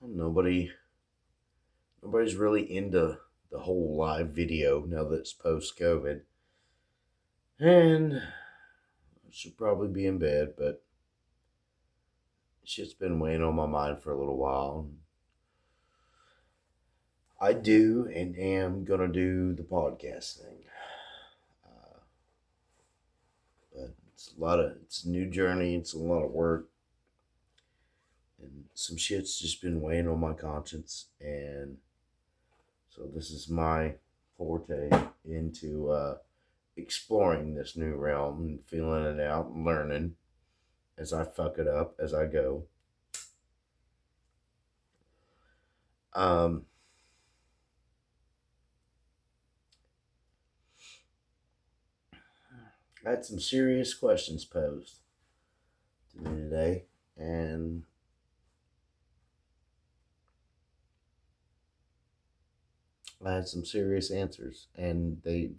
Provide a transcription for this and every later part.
Nobody, nobody's really into the whole live video now that it's post COVID, and I should probably be in bed, but shit's been weighing on my mind for a little while. I do and am gonna do the podcast thing, uh, but it's a new journey. It's a lot of work, and some shit's just been weighing on my conscience, and so this is my forte into exploring this new realm and feeling it out and learning as I fuck it up as I go. Um, I had some serious questions posed to me today, and I had some serious answers, and they've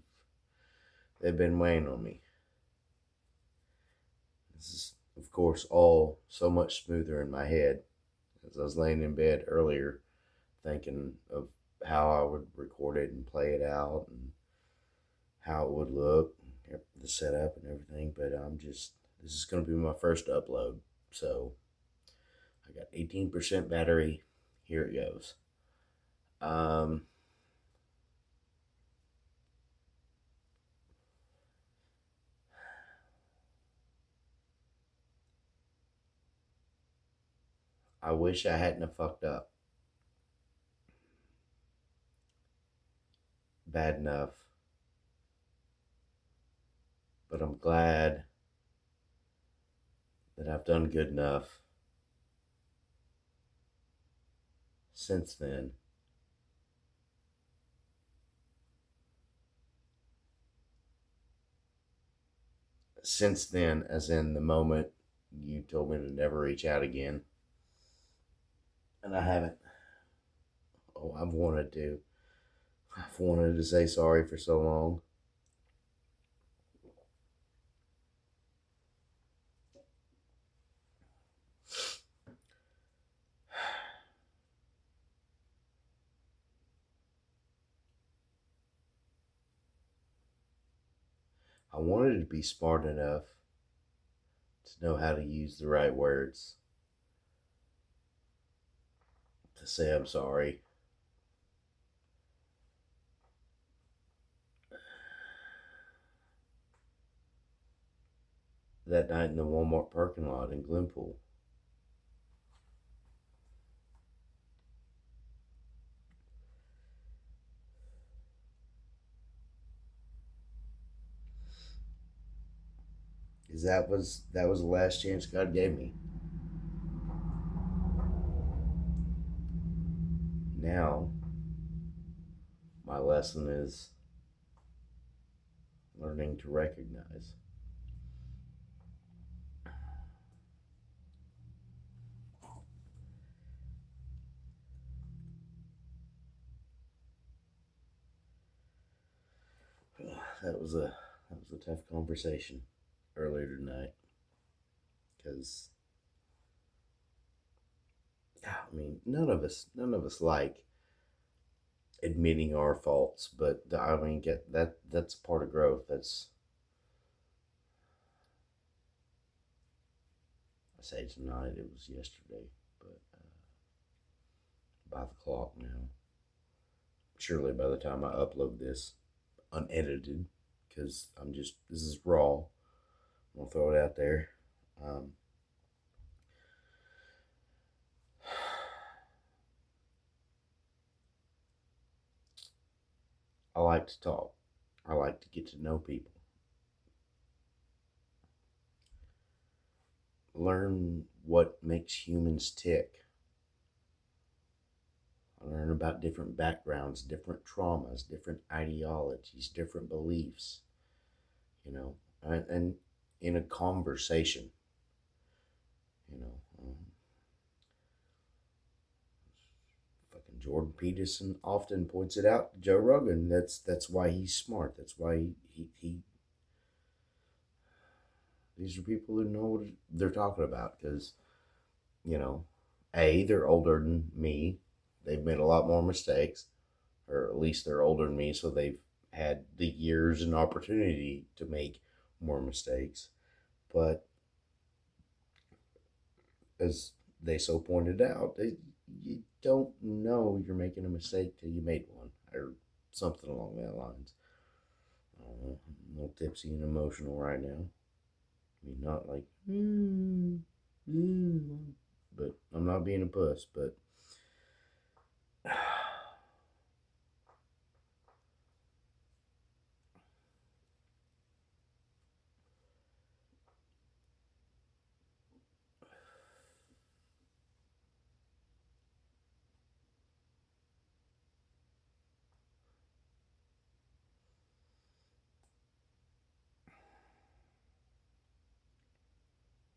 been weighing on me. This is, of course, all so much smoother in my head as I was laying in bed earlier, thinking of how I would record it and play it out, and how it would look, the setup and everything. But this is going to be my first upload, so I got 18% battery. Here it goes. Um, I wish I hadn't have fucked up bad enough, but I'm glad that I've done good enough since then. Since then, as in the moment you told me to never reach out again, and I haven't. Oh, I've wanted to. I've wanted to say sorry for so long. I wanted to be smart enough to know how to use the right words to say I'm sorry. That night in the Walmart parking lot in Glenpool, because that was the last chance God gave me. Now, my lesson is learning to recognize. That was a tough conversation earlier tonight, because I mean none of us like admitting our faults, but I mean get that's part of growth. That's, I say tonight, it was yesterday, but by the clock now. Surely by the time I upload this unedited, because this is raw. I'm gonna throw it out there. Um, I like to talk. I like to get to know people. Learn what makes humans tick. I learn about different backgrounds, different traumas, different ideologies, different beliefs, and in a conversation, you know. Fucking Jordan Peterson often points it out to Joe Rogan. That's why he's smart. That's why he these are people who know what they're talking about, because, you know, they're older than me. They've made a lot more mistakes, or at least they're older than me, so they've had the years and opportunity to make more mistakes. But as they so pointed out, you don't know you're making a mistake till you made one, or something along that lines. I'm a little tipsy and emotional right now. I mean, not like, but I'm not being a puss, but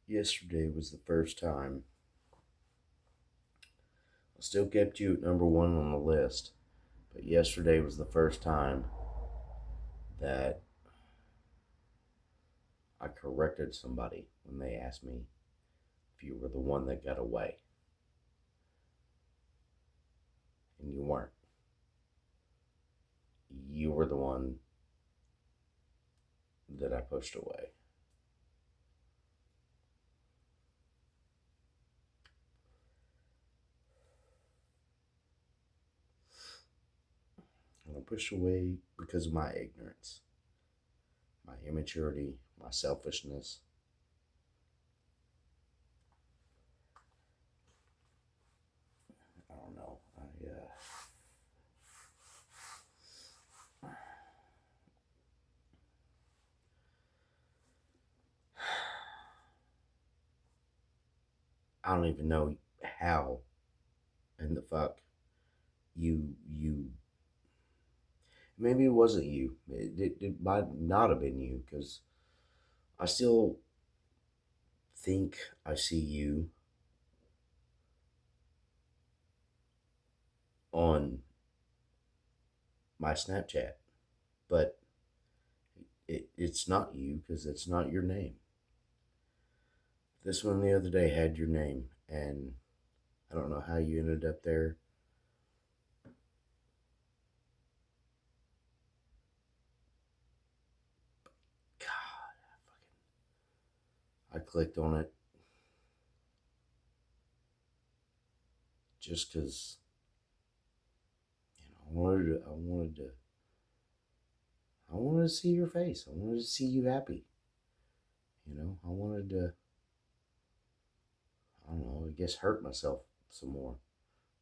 yesterday was the first time. I still kept you at number one on the list, but yesterday was the first time that I corrected somebody when they asked me if you were the one that got away. And you weren't. You were the one that I pushed away. And I pushed away because of my ignorance, my immaturity, my selfishness. I don't know. I don't even know how in the fuck you maybe it wasn't you. It might not have been you, because I still think I see you on my Snapchat, but it's not you because it's not your name. This one the other day had your name, and I don't know how you ended up there. God, I clicked on it just because I wanted to see your face. I wanted to see you happy. I wanted to, I don't know, I guess hurt myself some more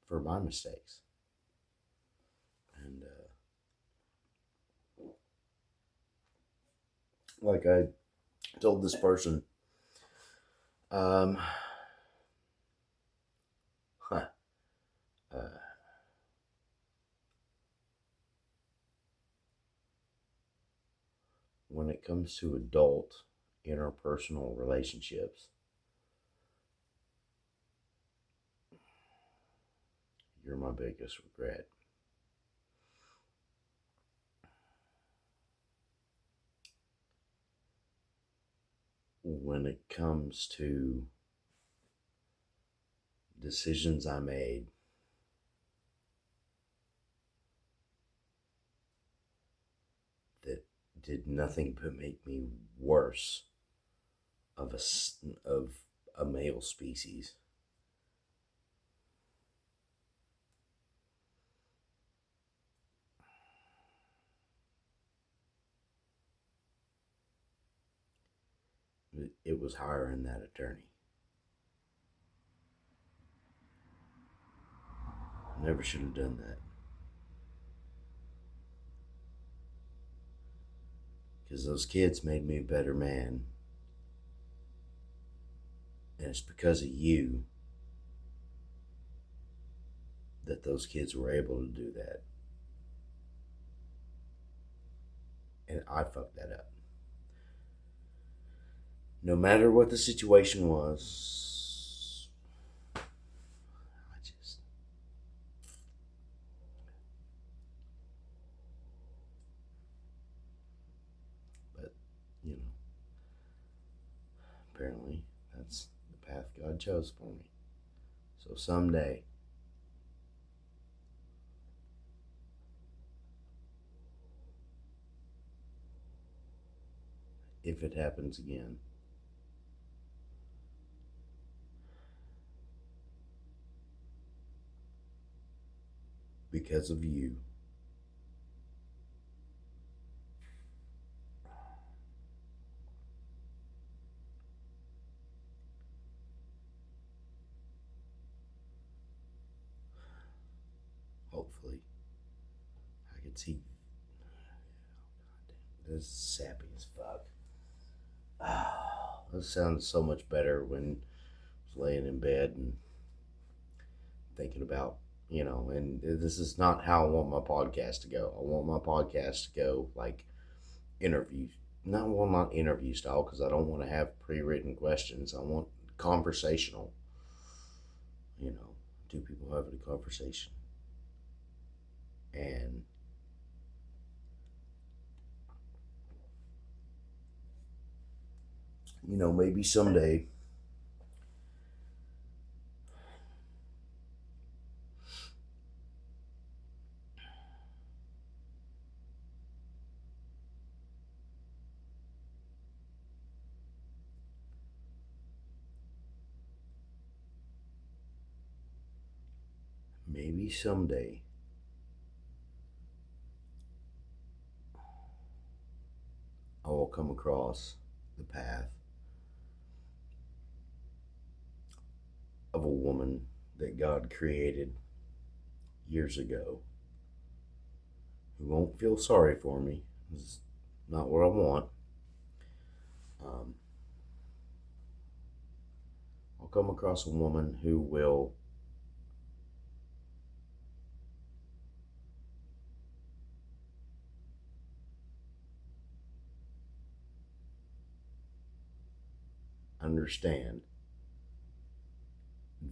for my mistakes. And like I told this person, um, huh, uh, when it comes to adult interpersonal relationships, you're my biggest regret. When it comes to decisions I made that did nothing but make me worse of a male species. It was hiring that attorney. Never should have done that. Because those kids made me a better man. And it's because of you that those kids were able to do that. And I fucked that up. No matter what the situation was, I just. But, you know, apparently that's the path God chose for me. So someday, if it happens again, because of you, hopefully, I can see. This is sappy as fuck. This sounds so much better when I was laying in bed and thinking about, and this is not how I want my podcast to go. I want my podcast to go like interview, not interview style, because I don't want to have pre-written questions. I want conversational. Two people having a conversation, and maybe someday. Maybe someday I will come across the path of a woman that God created years ago who won't feel sorry for me. It's not what I want. Um, I'll come across a woman who will understand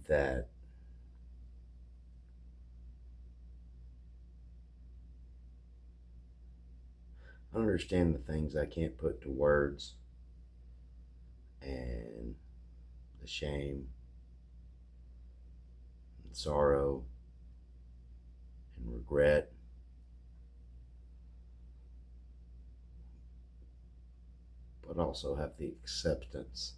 that the things I can't put to words, and the shame and sorrow and regret, but also have the acceptance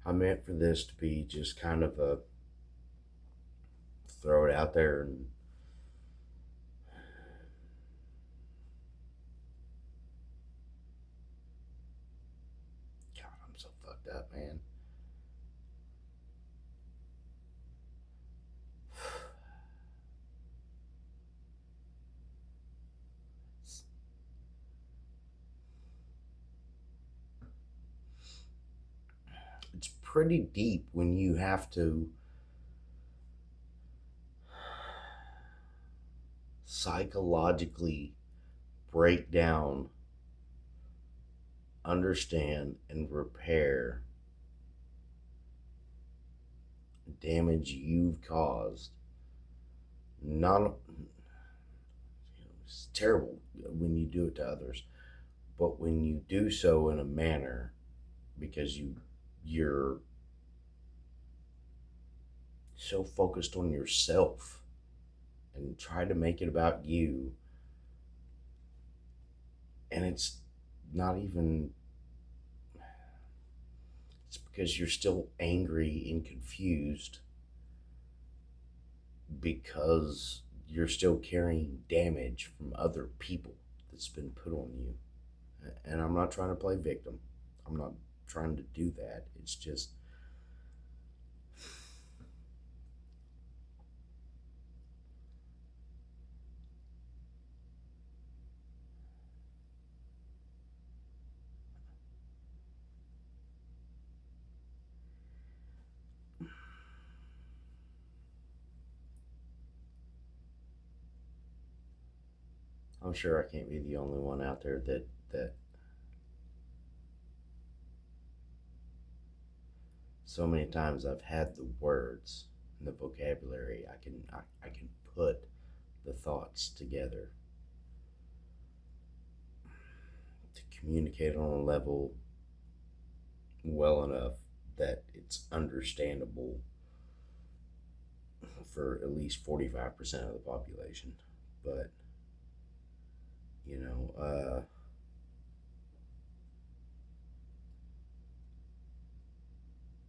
I meant for this to be just kind of a throw it out there and God, I'm so fucked up, man. It's pretty deep when you have to psychologically break down, understand, and repair damage you've caused. Not, it's terrible when you do it to others, but when you do so in a manner because you're so focused on yourself and try to make it about you, and it's not even, it's because you're still angry and confused because you're still carrying damage from other people that's been put on you. And I'm not trying to play victim. I'm not trying to do that. It's just I'm sure I can't be the only one out there that so many times I've had the words and the vocabulary. I can put the thoughts together to communicate on a level well enough that it's understandable for at least 45% of the population. But, you know,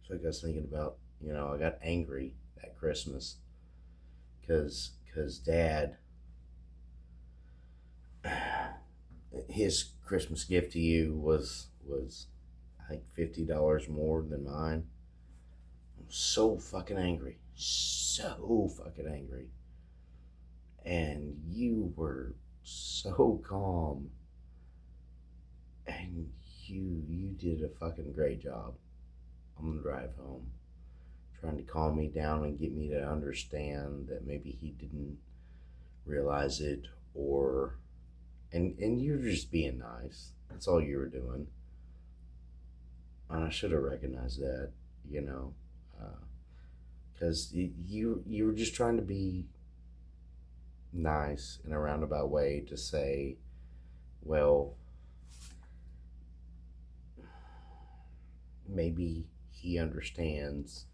so I was thinking about, I got angry at Christmas because Dad, his Christmas gift to you was I think $50 more than mine. I'm so fucking angry. So fucking angry. And you were so calm. And you did a fucking great job on the drive home. Trying to calm me down and get me to understand that maybe he didn't realize it, or and you're just being nice. That's all you were doing. And I should have recognized that, because you were just trying to be nice in a roundabout way to say, well, maybe he understands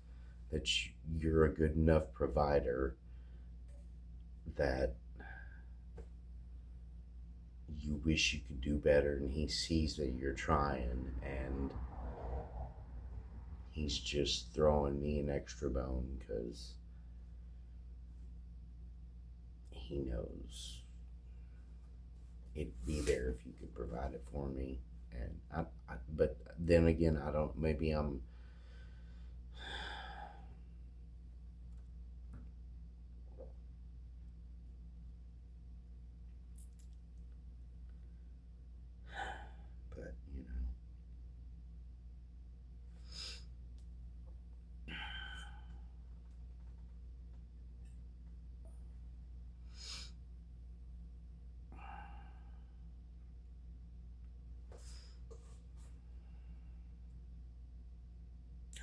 that you're a good enough provider that you wish you could do better, and he sees that you're trying, and he's just throwing me an extra bone because he knows it'd be there if you could provide it for me. And but then again, I don't, maybe I'm, but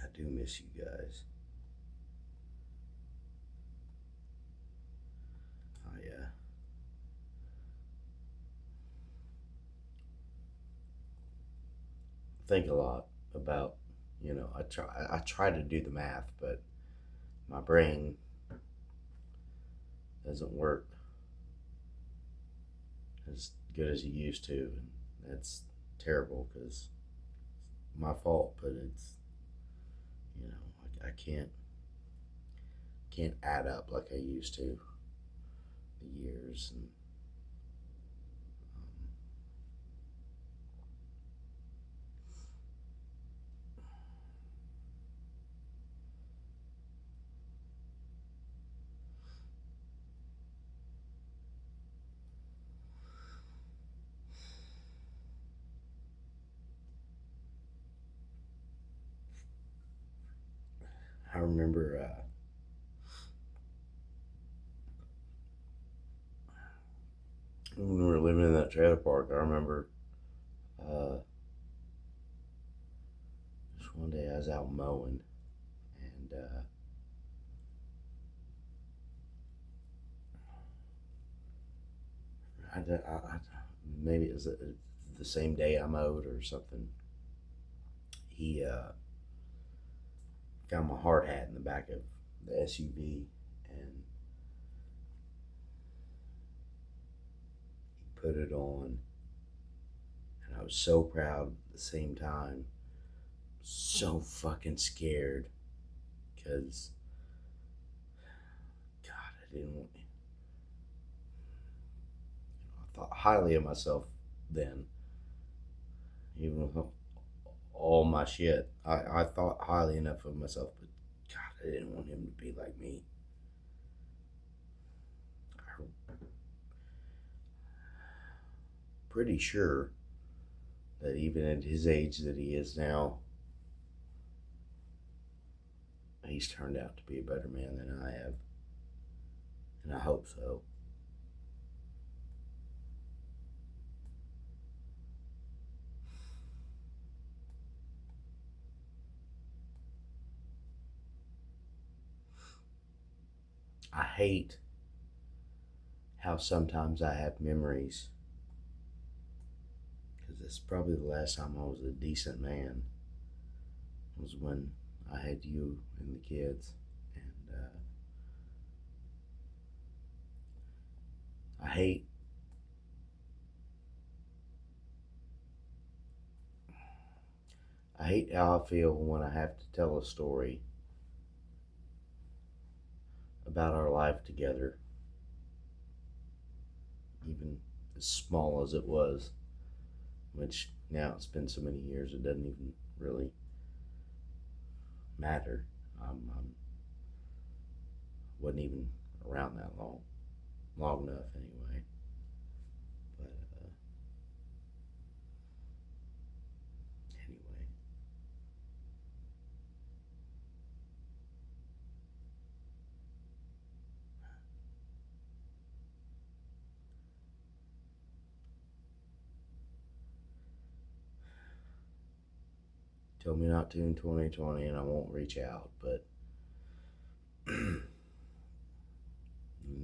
I do miss you guys. I think a lot about, I try to do the math, but my brain doesn't work as good as it used to, and that's terrible because it's my fault. But it's, I can't add up like I used to, the years. And I remember when we were living in that trailer park. I remember just one day I was out mowing, and maybe it was the same day I mowed or something. He found my hard hat in the back of the SUV, and he put it on, and I was so proud at the same time, so fucking scared, because God, I didn't want. I thought highly of myself then, even with all my shit. I thought highly enough of myself, but God, I didn't want him to be like me. I'm pretty sure that even at his age that he is now, he's turned out to be a better man than I have. And I hope so. I hate how sometimes I have memories, because it's probably the last time I was a decent man was when I had you and the kids. And I hate how I feel when I have to tell a story about our life together, even as small as it was, which now it's been so many years it doesn't even really matter. Wasn't even around that long enough anyway. But anyway, told me not to in 2020, and I won't reach out. But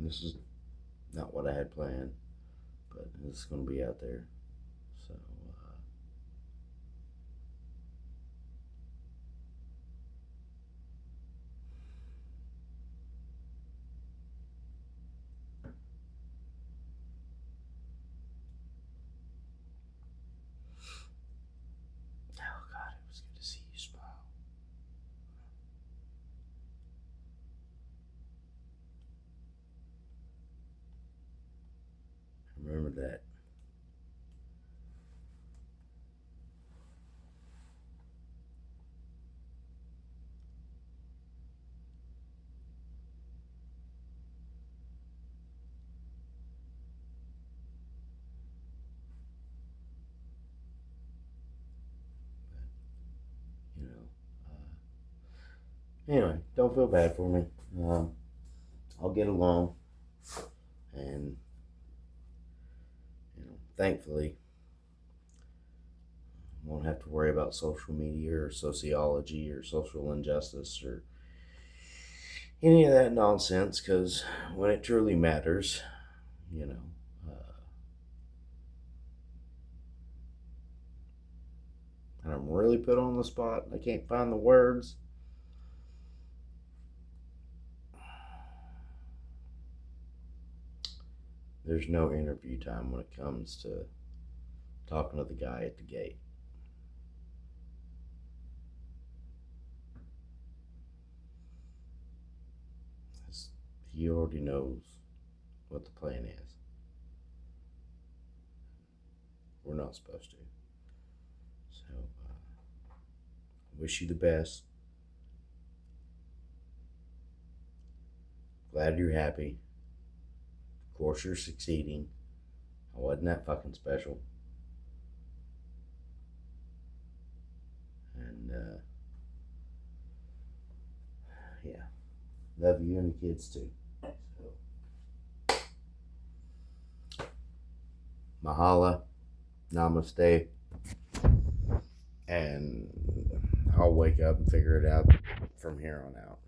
this is not what I had planned, but it's going to be out there. So, oh God, it was good to see you smile. Remember that. You know. Anyway, don't feel bad for me. I'll get along, and thankfully, I won't have to worry about social media or sociology or social injustice or any of that nonsense. Because when it truly matters, you know, and I'm really put on the spot. I can't find the words. There's no interview time when it comes to talking to the guy at the gate. He already knows what the plan is. We're not supposed to. So, I wish you the best. Glad you're happy. Of course, you're succeeding. I wasn't that fucking special. And, yeah. Love you and the kids too. So, Mahala, namaste, and I'll wake up and figure it out from here on out.